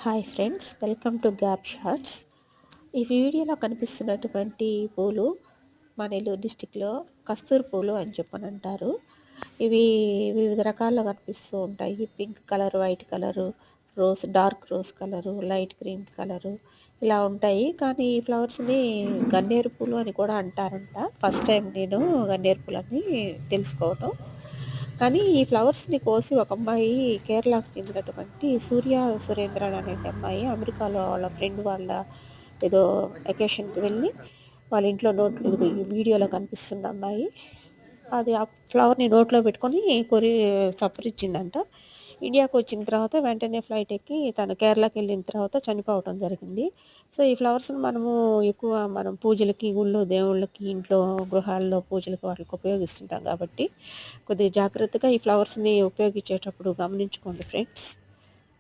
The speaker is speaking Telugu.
Hi friends, welcome to Gap Shorts. ఈ వీడియోలో కనిపిస్తున్నటువంటి పూలు మన నెల్లూరు డిస్టిక్లో కస్తూరి పూలు అని చెప్పని అంటారు. ఇవి వివిధ రకాల్లో కనిపిస్తూ ఉంటాయి. Pink colour, white colour, rose, dark rose colour, light green colour ఇలా ఉంటాయి. కానీ ఈ ఫ్లవర్స్ని గన్నేరు పూలు అని కూడా అంటారంట. ఫస్ట్ టైం నేను గన్నేరు పూలు అని తెలుసుకోవటం. కానీ ఈ ఫ్లవర్స్ని కోసి ఒక అమ్మాయి, కేరళకు చెందినటువంటి సూర్య సురేంద్రన్ అనే అమ్మాయి, అమెరికాలో వాళ్ళ ఫ్రెండ్ వాళ్ళ ఏదో వెకేషన్కి వెళ్ళి వాళ్ళ ఇంట్లో నోట్లో, ఇదిగో ఈ వీడియోలో కనిపిస్తున్న అమ్మాయి అది ఆ ఫ్లవర్ని నోట్లో పెట్టుకొని సపరించిందంట. ఇండియాకి వచ్చిన తర్వాత వెంటనే ఫ్లైట్ ఎక్కి తను కేరళకి వెళ్ళిన తర్వాత చనిపోవటం జరిగింది. సో ఈ ఫ్లవర్స్ని మనము ఎక్కువ మనం పూజలకి, గుళ్ళో దేవుళ్ళకి, ఇంట్లో గృహాల్లో పూజలకి వాటికి ఉపయోగిస్తుంటాం కాబట్టి కొద్దిగా జాగ్రత్తగా ఈ ఫ్లవర్స్ని ఉపయోగించేటప్పుడు గమనించుకోండి ఫ్రెండ్స్.